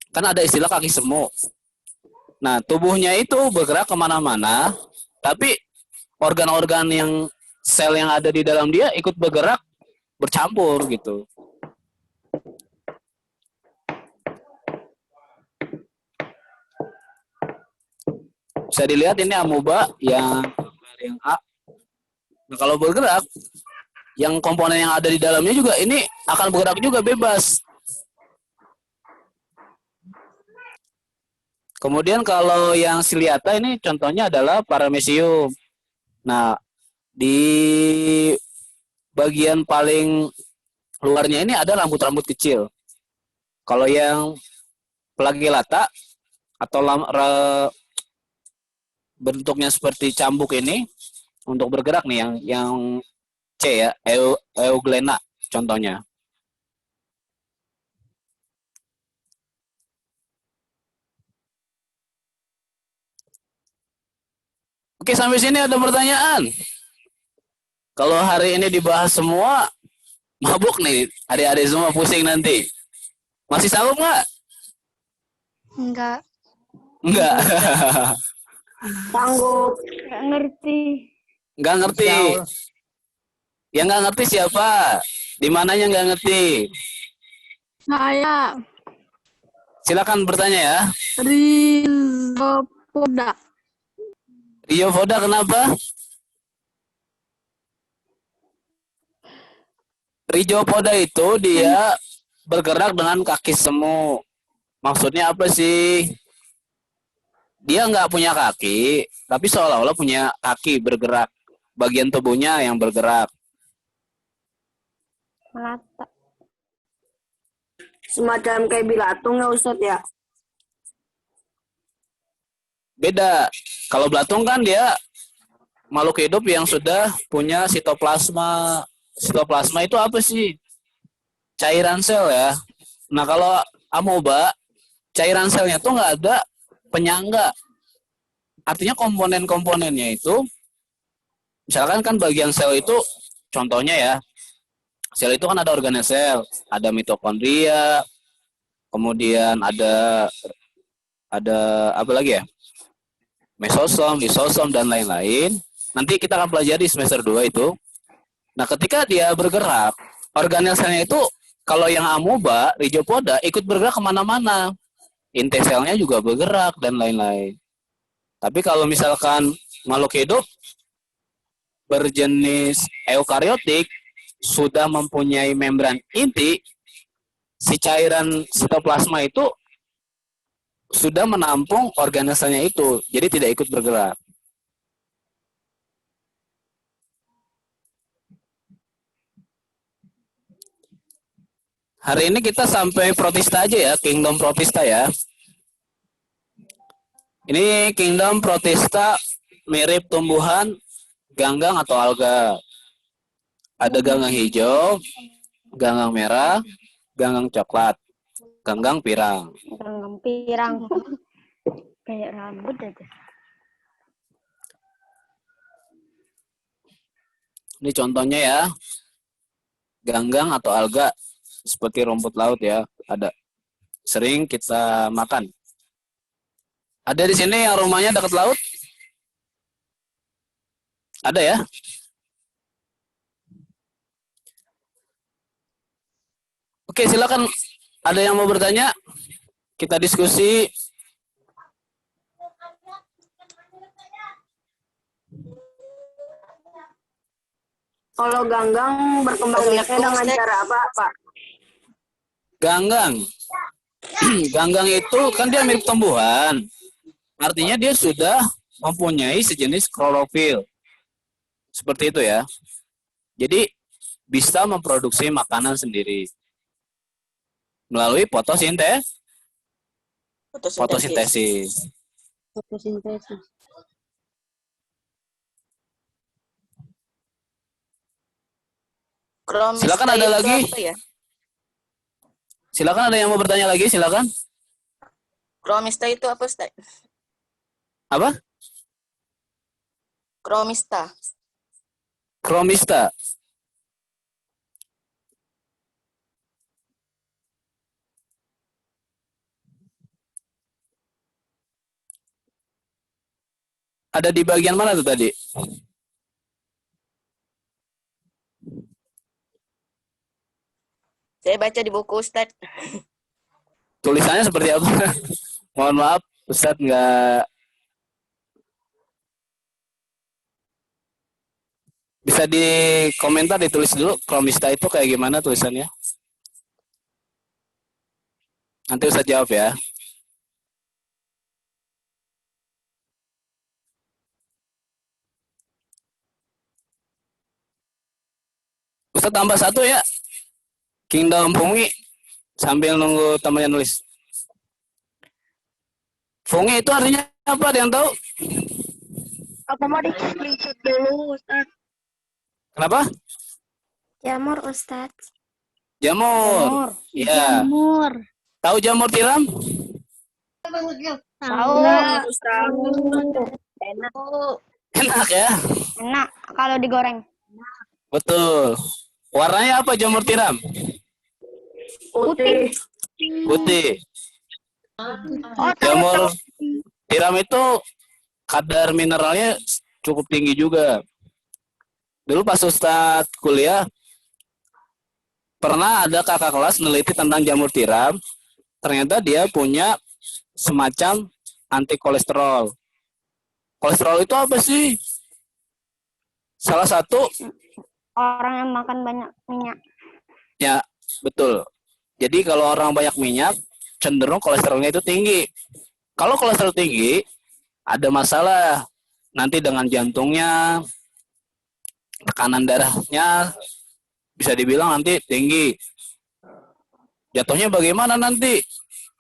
kan ada istilah kaki semu. Nah, tubuhnya itu bergerak kemana-mana, tapi organ-organ yang sel yang ada di dalam dia ikut bergerak, bercampur gitu. Bisa dilihat ini amoeba yang A. Nah, kalau bergerak, yang komponen yang ada di dalamnya juga ini akan bergerak juga bebas. Kemudian kalau yang Ciliata ini contohnya adalah Paramecium. Nah, di bagian paling luarnya ini ada rambut-rambut kecil. Kalau yang Flagellata atau bentuknya seperti cambuk ini untuk bergerak nih yang C ya, Euglena contohnya. Oke, sampai sini ada pertanyaan. Kalau hari ini dibahas semua, mabuk nih, adik-adik semua pusing nanti. Masih sanggup nggak? Enggak. Enggak. Sanggup. Enggak ngerti. Enggak ngerti. Yang nggak ngerti siapa? Di mananya nggak ngerti? Saya Silakan bertanya ya. Rhizopoda. Rhizopoda kenapa? Rhizopoda itu dia bergerak dengan kaki semu. Maksudnya apa sih? Dia nggak punya kaki, tapi seolah-olah punya kaki bergerak. Bagian tubuhnya yang bergerak. Melata. Semacam kayak bilatung ya Ustadz ya? Beda. Kalau belatung kan dia makhluk hidup yang sudah punya sitoplasma. Sitoplasma itu apa sih? Cairan sel ya. Nah kalau amoeba, cairan selnya tuh nggak ada penyangga. Artinya komponen-komponennya itu, misalkan kan bagian sel itu, contohnya ya, sel itu kan ada organel, ada mitokondria, kemudian ada apa lagi ya? Mesosom, lisosom, dan lain-lain. Nanti kita akan pelajari semester 2 itu. Nah, ketika dia bergerak, organel selnya itu, kalau yang amoeba, Rhizopoda, ikut bergerak kemana-mana. Inti selnya juga bergerak, dan lain-lain. Tapi kalau misalkan makhluk hidup berjenis eukariotik, sudah mempunyai membran inti, si cairan sitoplasma itu sudah menampung organel selnya itu, jadi tidak ikut bergerak. Hari ini kita sampai protista aja ya, kingdom protista ya. Ini kingdom protista mirip tumbuhan ganggang atau alga. Ada ganggang hijau, ganggang merah, ganggang coklat, ganggang pirang. Ganggang pirang. Kayak rambut aja. Ini contohnya ya. Ganggang atau alga seperti rumput laut ya, ada. Sering kita makan. Ada di sini yang rumahnya dekat laut? Ada ya? Oke, silakan. Ada yang mau bertanya? Kita diskusi. Kalau ganggang berkembang biaknya dengan cara apa, Pak? Ganggang. Ganggang itu kan dia mirip tumbuhan. Artinya dia sudah mempunyai sejenis klorofil. Seperti itu ya. Jadi bisa memproduksi makanan sendiri melalui fotosintesis. Fotosintesis. Silakan, ada lagi. Ya? Silakan, ada yang mau bertanya lagi, silakan. Kromista itu apa, Ustaz? Apa? Kromista. Kromista. Ada di bagian mana tuh tadi? Saya baca di buku, Ustaz. Tulisannya seperti apa? Mohon maaf, Ustadz nggak bisa di komentar, ditulis dulu kromista itu kayak gimana tulisannya. Nanti Ustadz jawab ya. Ustadz tambah satu ya. Kingdom fungi sambil nunggu temannya nulis. Fungi itu artinya apa? Ada yang tahu? Apa mau di-screenshot dulu, Ustaz? Kenapa? Jamur, Ustadz. Jamur. Iya. Jamur. Tahu jamur tiram? Tahu. Enak. Enak ya? Enak kalau digoreng. Betul. Warnanya apa jamur tiram? Putih. Putih. Oh, Jamur tiram itu kadar mineralnya cukup tinggi juga. Dulu pas Ustadz kuliah, pernah ada kakak kelas meneliti tentang jamur tiram. Ternyata dia punya semacam anti kolesterol. Kolesterol itu apa sih? Salah satu, Orang yang makan banyak minyak. ya betul. Jadi kalau orang banyak minyak, cenderung kolesterolnya itu tinggi. Kalau kolesterol tinggi, ada masalah nanti dengan jantungnya, tekanan darahnya bisa dibilang nanti tinggi. Jatuhnya bagaimana nanti?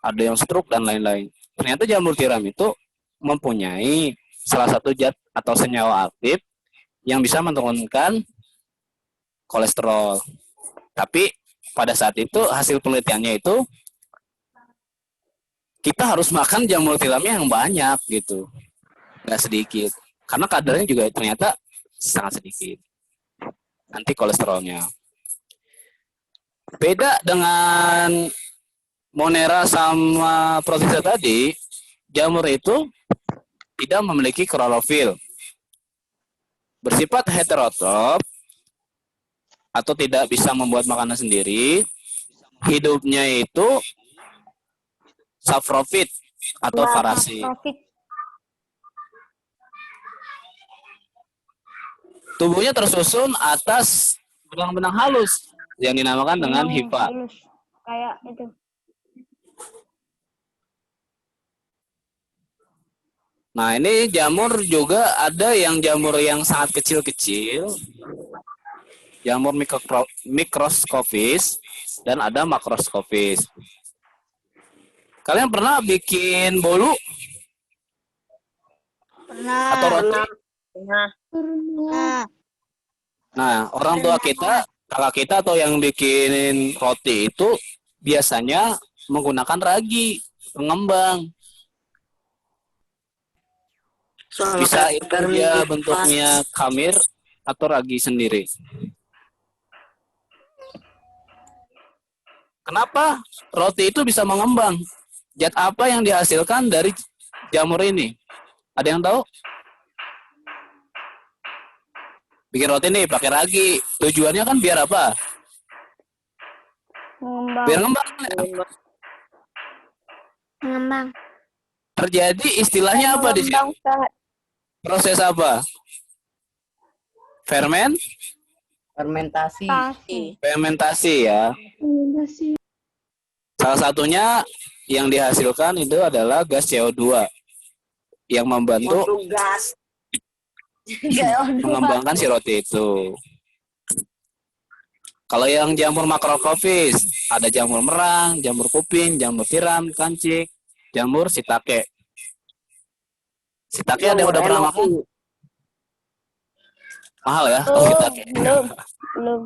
Ada yang stroke dan lain-lain. Ternyata jamur tiram itu mempunyai salah satu zat atau senyawa aktif yang bisa menurunkan kolesterol. Tapi pada saat itu hasil penelitiannya itu kita harus makan jamur tiramnya yang banyak gitu, nggak sedikit. Karena kadarnya juga ternyata sangat sedikit anti kolesterolnya. Beda dengan Monera sama Protista tadi, jamur itu tidak memiliki klorofil, bersifat heterotrof atau tidak bisa membuat makanan sendiri. Hidupnya itu saprofit atau farasi. Tubuhnya tersusun atas benang-benang halus yang dinamakan dengan hifa. Halus. Kayak itu. Nah, ini jamur juga ada yang jamur yang sangat kecil-kecil. Jamur mikroskopis dan ada makroskopis. Kalian pernah bikin bolu? Atau roti? Nah, Nah, orang tua kita, kakak kita atau yang bikinin roti itu biasanya menggunakan ragi, pengembang. Bisa itu dia bentuknya khamir atau ragi sendiri. Kenapa roti itu bisa mengembang? Zat apa yang dihasilkan dari jamur ini? Ada yang tahu? Bikin roti nih pakai ragi. Tujuannya kan biar apa? Biar ngembang. Ya? Mengembang. Terjadi istilahnya apa di sini? Proses apa? Fermentasi. Fermentasi ya. Salah satunya yang dihasilkan itu adalah gas CO2 yang membantu Gas. mengembangkan si roti itu. Kalau yang jamur makrofis, ada jamur merang, jamur kuping, jamur tiram, kancing, jamur shiitake. Shiitake ada yang udah pernah makan? Mahal ya? Oh, shiitake. Belum.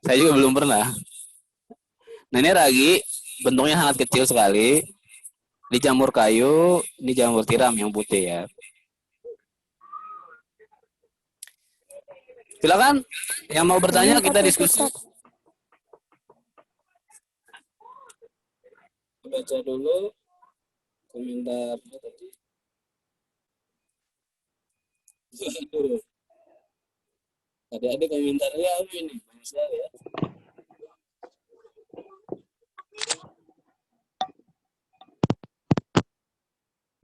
Saya juga belum pernah. Nah, ini ragi bentuknya sangat kecil sekali. Ini jamur kayu, ini jamur tiram yang putih ya. Silakan yang mau bertanya kita diskusi. Baca dulu komentarnya tadi. Tadi ada komentarnya apa ini? Banyak sekali ya.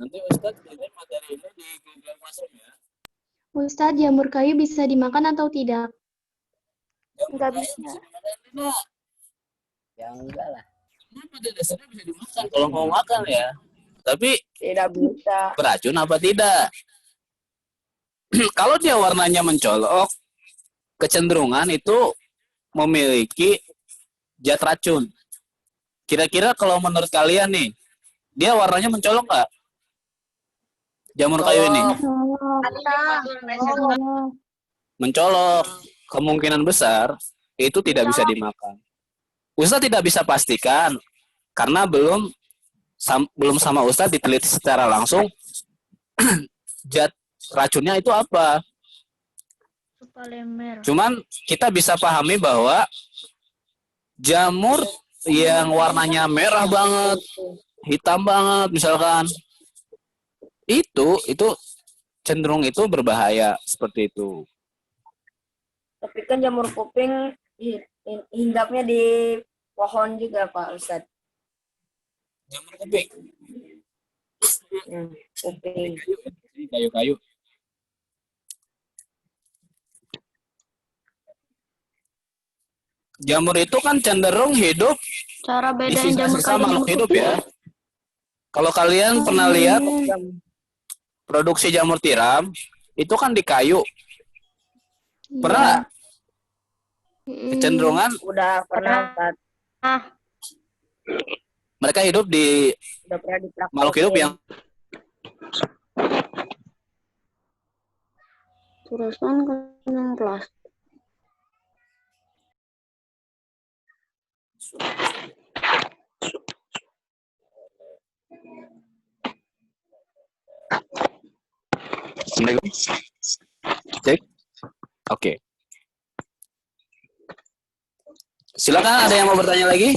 Nanti Ustadz kirim materi ini di Google Classroom ya. Ustadz, jamur kayu bisa dimakan atau tidak? Nggak bisa. Tidak. Ya enggak lah. Nah, pada dasarnya bisa dimakan kalau mau makan ya. Tapi Tidak bisa. beracun apa tidak? Kalau dia warnanya mencolok, kecenderungan itu memiliki zat racun. Kira-kira kalau menurut kalian nih, dia warnanya mencolok nggak? Jamur kayu ini mencolok, kemungkinan besar itu tidak bisa dimakan. Ustadz tidak bisa pastikan karena belum sama Ustadz diteliti secara langsung zat racunnya itu apa. Cuman kita bisa pahami bahwa jamur yang warnanya merah banget, hitam banget misalkan, itu cenderung itu berbahaya seperti itu. Tapi kan jamur kuping hinggapnya di pohon juga Pak Ustadz. Jamur kuping, Kuping. kayu-kayu. Jamur itu kan cenderung hidup Cara di bedain jamur sisa-sisa kayu makhluk dengan hidup kuping? ya. Kalau kalian pernah lihat produksi jamur tiram, itu kan di kayu. Pernah kecenderungan Udah pernah Ustadz. mereka hidup di Udah pernah dipraktekin. makhluk hidup yang Terusan ke 16. cek. Oke. Silakan, ada yang mau bertanya lagi?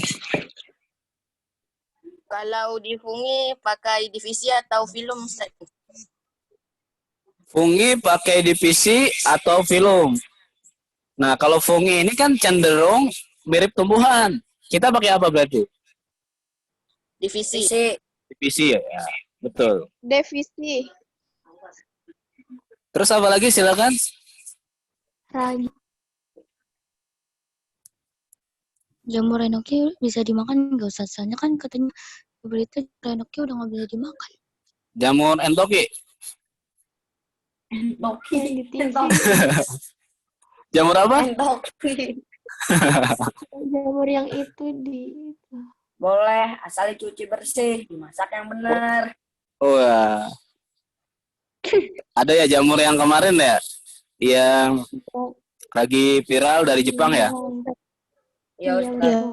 Kalau di fungi pakai divisi atau film, Ustaz? Fungi pakai divisi atau film. Nah, kalau fungi ini kan cenderung mirip tumbuhan. Kita pakai apa berarti? Divisi. Divisi ya, betul. Devisi. Terus apa lagi, silakan? Ragi. Jamur enoki bisa dimakan nggak Ustaz? Soalnya kan katanya di berita jamur enoki udah nggak bisa dimakan. Jamur entoki. Jamur apa? Jamur yang itu di... Boleh, asal dicuci bersih, dimasak yang benar. Wah. Ada ya jamur yang kemarin ya, yang lagi viral dari Jepang ya. Ya, Iya, Ustaz. betul.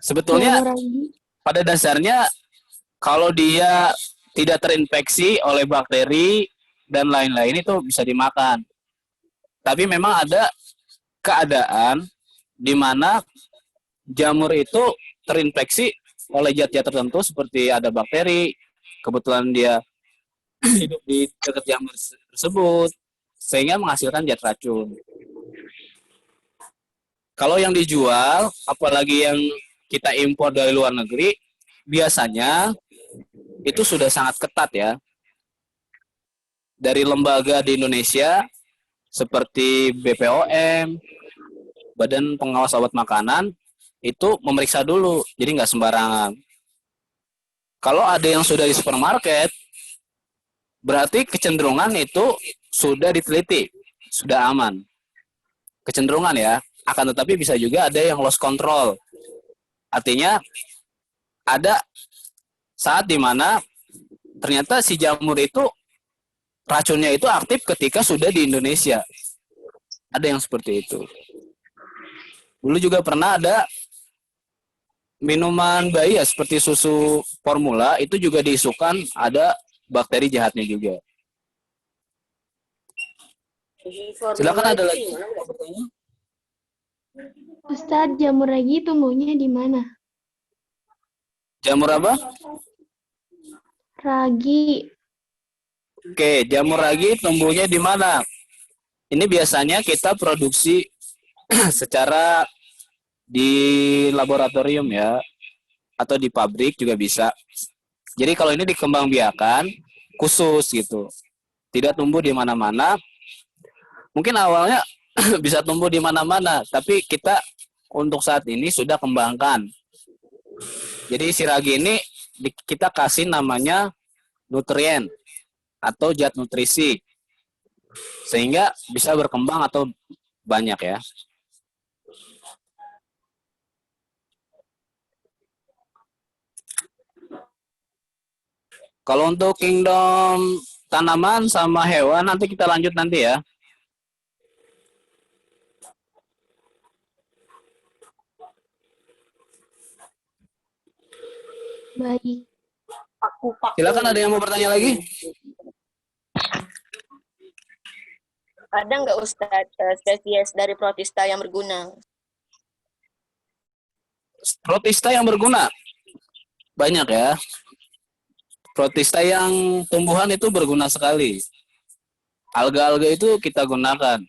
Sebetulnya Jamur ragi. pada dasarnya kalau dia tidak terinfeksi oleh bakteri dan lain-lain itu bisa dimakan. Tapi memang ada keadaan di mana jamur itu terinfeksi oleh zat-zat tertentu seperti ada bakteri, kebetulan dia hidup di dekat jamur tersebut sehingga menghasilkan zat racun. Kalau yang dijual, apalagi yang kita impor dari luar negeri, biasanya itu sudah sangat ketat ya. Dari lembaga di Indonesia seperti BPOM, Badan Pengawas Obat Makanan, itu memeriksa dulu, jadi nggak sembarangan. Kalau ada yang sudah di supermarket, berarti kecenderungan itu sudah diteliti, sudah aman. Kecenderungan ya, akan tetapi bisa juga ada yang lost control. Artinya ada saat dimana ternyata si jamur itu racunnya itu aktif ketika sudah di Indonesia. Ada yang seperti itu. Dulu juga pernah ada minuman bayi ya seperti susu formula itu juga diisukan ada bakteri jahatnya juga. Silakan ada lagi. Ustadz, jamur ragi tumbuhnya di mana? Jamur apa? Ragi. Oke, jamur ragi tumbuhnya di mana? Ini biasanya kita produksi secara di laboratorium ya, atau di pabrik juga bisa. Jadi kalau ini dikembangbiakan khusus gitu, tidak tumbuh di mana-mana. Mungkin awalnya bisa tumbuh di mana-mana, tapi kita untuk saat ini sudah kembangkan. Jadi si ragi ini kita kasih namanya nutrien atau zat nutrisi, sehingga bisa berkembang atau banyak ya. Kalau untuk kingdom tanaman sama hewan nanti kita lanjut nanti ya. Baik. Silakan, ada yang mau bertanya lagi? Ada nggak Ustadz spesies dari protista yang berguna? Protista yang berguna banyak ya. Protista yang tumbuhan itu berguna sekali. Alga-alga itu kita gunakan.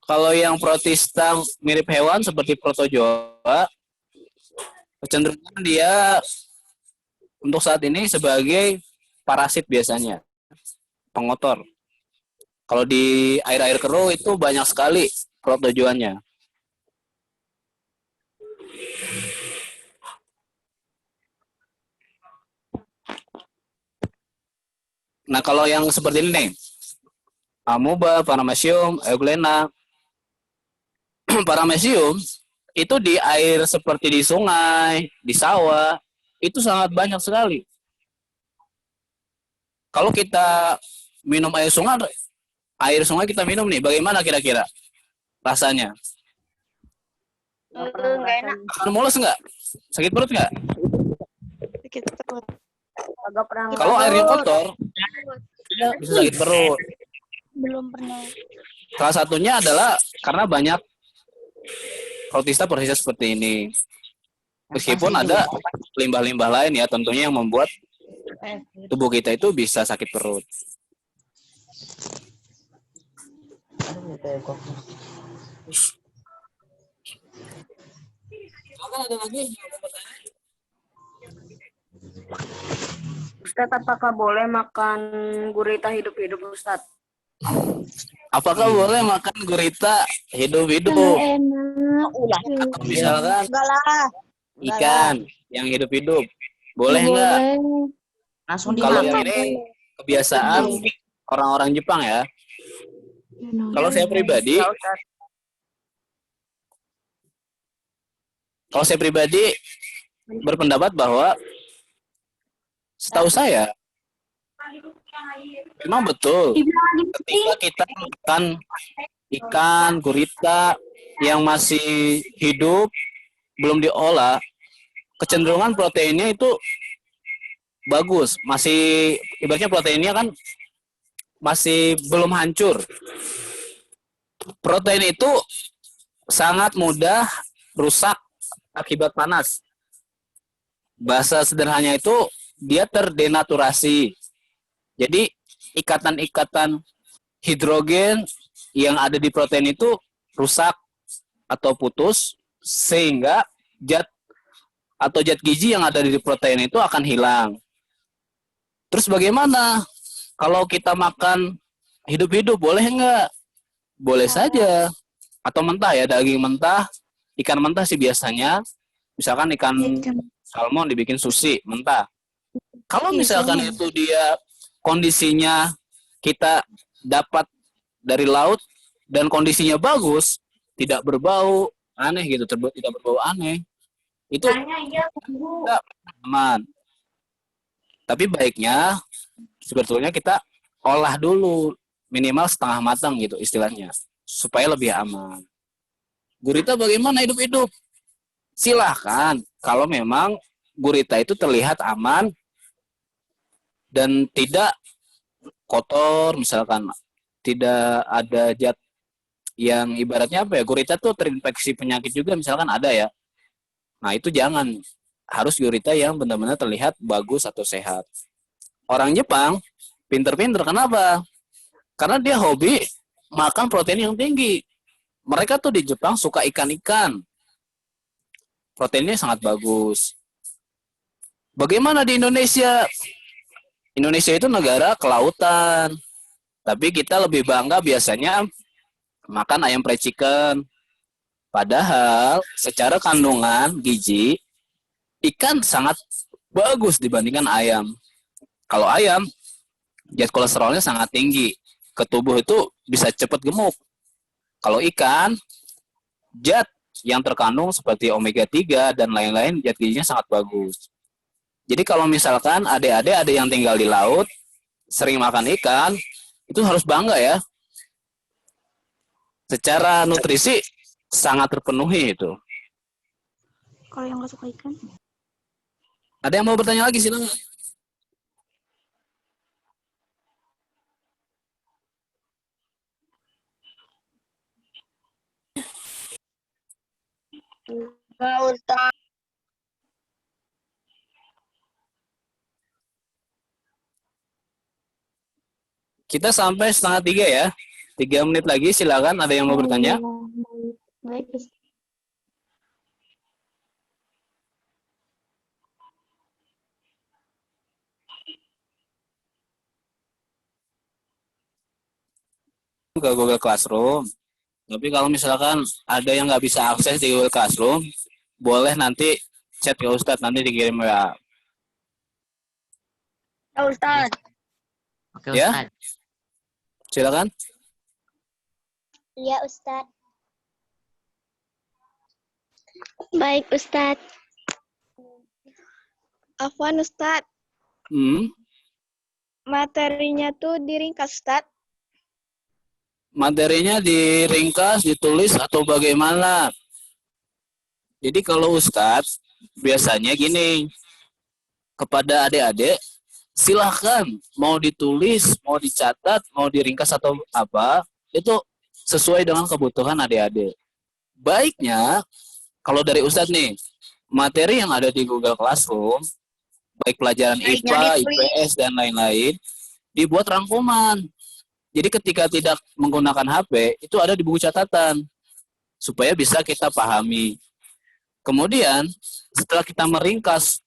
Kalau yang protista mirip hewan seperti protozoa, kecenderungan dia untuk saat ini sebagai parasit biasanya, pengotor. Kalau di air-air keruh itu banyak sekali protozoannya. Nah, kalau yang seperti ini nih, amoeba, paramecium, euglena. Paramecium itu di air seperti di sungai, di sawah, itu sangat banyak sekali. Kalau kita minum air sungai kita minum nih, bagaimana kira-kira rasanya? Nggak enak. Akan mules nggak? Sakit perut nggak? Agak pernah. Kalau airnya kotor, bisa sakit perut. Belum pernah. Salah satunya adalah karena banyak protista seperti ini. Meskipun ada limbah-limbah lain ya, tentunya yang membuat tubuh kita itu bisa sakit perut. Ada lagi? Ustadz, apakah boleh makan gurita hidup-hidup, Ustadz? Apakah boleh makan gurita hidup-hidup? Enak. Atau misalkan Enggak lah. ikan yang hidup-hidup, boleh nggak? Boleh. Langsung Kalau dimakan. ini kebiasaan orang-orang Jepang ya. Kalau saya pribadi, Ya, Ustadz. berpendapat bahwa Setahu saya, memang betul. Ketika kita makan ikan, gurita yang masih hidup, belum diolah, kecenderungan proteinnya itu bagus. Masih, ibaratnya proteinnya kan masih belum hancur. Protein itu sangat mudah rusak akibat panas. Bahasa sederhananya itu dia terdenaturasi. Jadi ikatan-ikatan hidrogen yang ada di protein itu rusak atau putus sehingga zat gizi yang ada di protein itu akan hilang. Terus bagaimana kalau kita makan hidup-hidup, boleh nggak? Boleh saja. Atau mentah ya, daging mentah, ikan mentah sih biasanya. Misalkan ikan salmon dibikin sushi mentah. Kalau misalkan itu dia kondisinya kita dapat dari laut dan kondisinya bagus, tidak berbau aneh gitu, tidak berbau aneh, itu tidak aman. Tapi baiknya sebetulnya kita olah dulu minimal setengah matang gitu istilahnya supaya lebih aman. Gurita bagaimana hidup-hidup? Silahkan kalau memang gurita itu terlihat aman dan tidak kotor, misalkan tidak ada zat yang ibaratnya apa ya, gurita tuh terinfeksi penyakit juga misalkan ada ya. Nah itu jangan, harus gurita yang benar-benar terlihat bagus atau sehat. Orang Jepang pinter-pinter, kenapa? Karena dia hobi makan protein yang tinggi. Mereka tuh di Jepang suka ikan-ikan. Proteinnya sangat bagus. Bagaimana di Indonesia? Indonesia itu negara kelautan. Tapi kita lebih bangga biasanya makan ayam fried chicken. Padahal secara kandungan gizi, ikan sangat bagus dibandingkan ayam. Kalau ayam, zat kolesterolnya sangat tinggi. Ke tubuh itu bisa cepat gemuk. Kalau ikan, zat yang terkandung seperti omega 3 dan lain-lain, zat gizinya sangat bagus. Jadi kalau misalkan adik-adik ada yang tinggal di laut, sering makan ikan, itu harus bangga ya. Secara nutrisi sangat terpenuhi itu. Kalau yang nggak suka ikan? Ada yang mau bertanya lagi, silakan. Nggak, Ustaz. Kita sampai 2:30 ya. 3 menit lagi, silakan. Ada yang mau bertanya? Baik, Ustaz. Ke Google Classroom. Tapi kalau misalkan ada yang nggak bisa akses di Google Classroom, boleh nanti chat ke Ustadz, nanti dikirim ya. Ya, Ustaz. Oke, Ya? Ustaz. Silakan. Iya, Ustadz. Baik, Ustadz. Afwan Ustadz, materinya tuh diringkas Ustadz. Materinya diringkas, ditulis, atau bagaimana? Jadi kalau Ustadz, biasanya gini, kepada adik-adik, silahkan mau ditulis, mau dicatat, mau diringkas atau apa, itu sesuai dengan kebutuhan adik-adik. Baiknya, kalau dari Ustadz nih, materi yang ada di Google Classroom, baik pelajaran IPA, IPS, dan lain-lain, dibuat rangkuman. Jadi ketika tidak menggunakan HP, itu ada di buku catatan, supaya bisa kita pahami. Kemudian, setelah kita meringkas,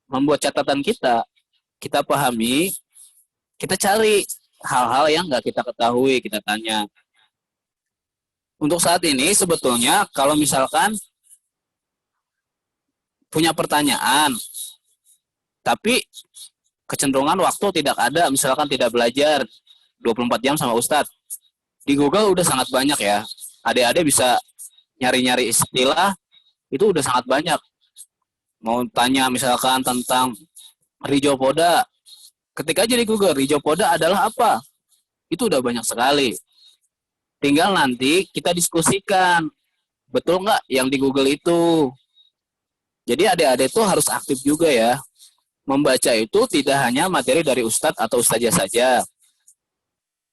membuat catatan kita pahami, kita cari hal-hal yang nggak kita ketahui, kita tanya. Untuk saat ini, sebetulnya, kalau misalkan punya pertanyaan, tapi kecenderungan waktu tidak ada, misalkan tidak belajar 24 jam sama Ustadz. Di Google udah sangat banyak ya. Adik-adik bisa nyari-nyari istilah, itu udah sangat banyak. Mau tanya misalkan tentang Rhizopoda. Ketika aja di Google, rhizopoda adalah apa? Itu udah banyak sekali. Tinggal nanti kita diskusikan. Betul nggak yang di Google itu? Jadi adik-adik tuh harus aktif juga ya. Membaca itu tidak hanya materi dari ustadz atau ustazah saja.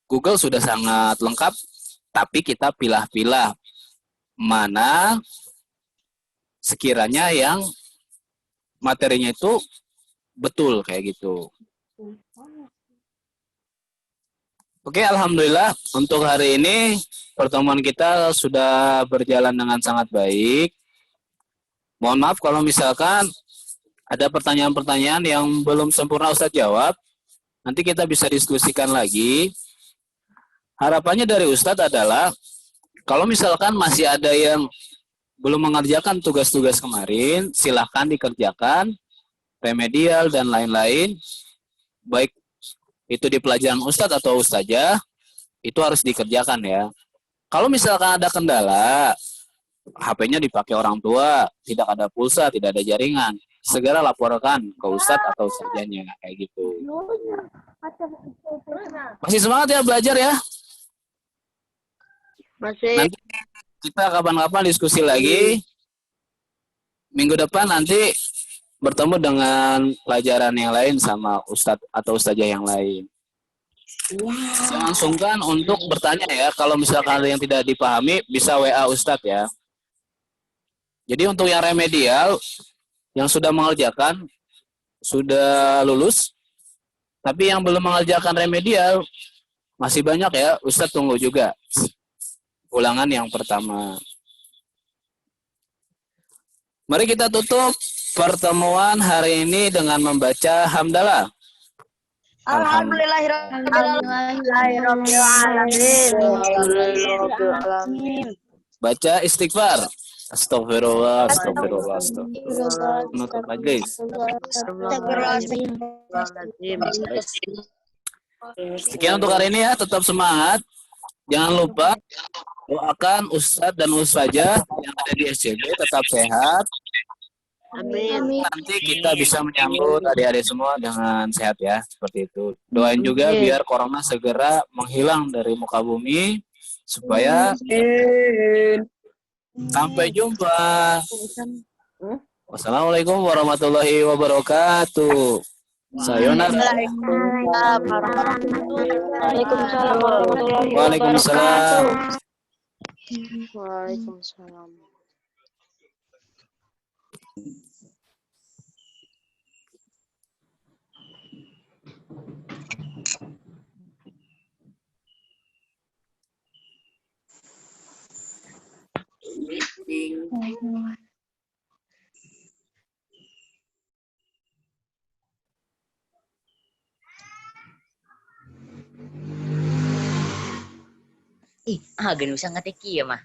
Google sudah sangat lengkap, tapi kita pilah-pilah mana sekiranya yang materinya itu betul kayak gitu. Oke, alhamdulillah untuk hari ini pertemuan kita sudah berjalan dengan sangat baik. Mohon maaf kalau misalkan ada pertanyaan-pertanyaan yang belum sempurna Ustadz jawab, nanti kita bisa diskusikan lagi. Harapannya dari Ustadz adalah kalau misalkan masih ada yang belum mengerjakan tugas-tugas kemarin, silahkan dikerjakan, remedial dan lain-lain, baik itu di pelajaran Ustadz atau Ustazah, itu harus dikerjakan ya. Kalau misalkan ada kendala, HP-nya dipakai orang tua, tidak ada pulsa, tidak ada jaringan, segera laporkan ke Ustadz atau Ustazahnya, kayak gitu. Masih semangat ya belajar ya? Masih. Nanti kita kapan-kapan diskusi lagi. Minggu depan nanti bertemu dengan pelajaran yang lain sama Ustadz atau Ustazah yang lain. Jangan sungkan untuk bertanya ya. Kalau misalkan ada yang tidak dipahami, bisa WA Ustadz ya. Jadi untuk yang remedial, yang sudah mengerjakan, sudah lulus, tapi yang belum mengerjakan remedial, masih banyak ya. Ustadz tunggu juga ulangan yang pertama. Mari kita tutup pertemuan hari ini dengan membaca hamdalah. Alhamdulillahirrahmanirrahim. Baca istighfar. Astagfirullah, astagfirullah, astagfirullah. Menutup majlis. Sekian untuk hari ini ya, tetap semangat. Jangan lupa doakan Ustadz dan Ustazah yang ada di SCB tetap sehat. Amin. Nanti kita bisa menyambut adik-adik semua dengan sehat ya, seperti itu. Doain juga biar corona segera menghilang dari muka bumi supaya sampai jumpa. Wassalamualaikum warahmatullahi wabarakatuh. Sayonara. Waalaikumsalam. Waalaikumsalam. Ih, ganun usah ngateki ya mah.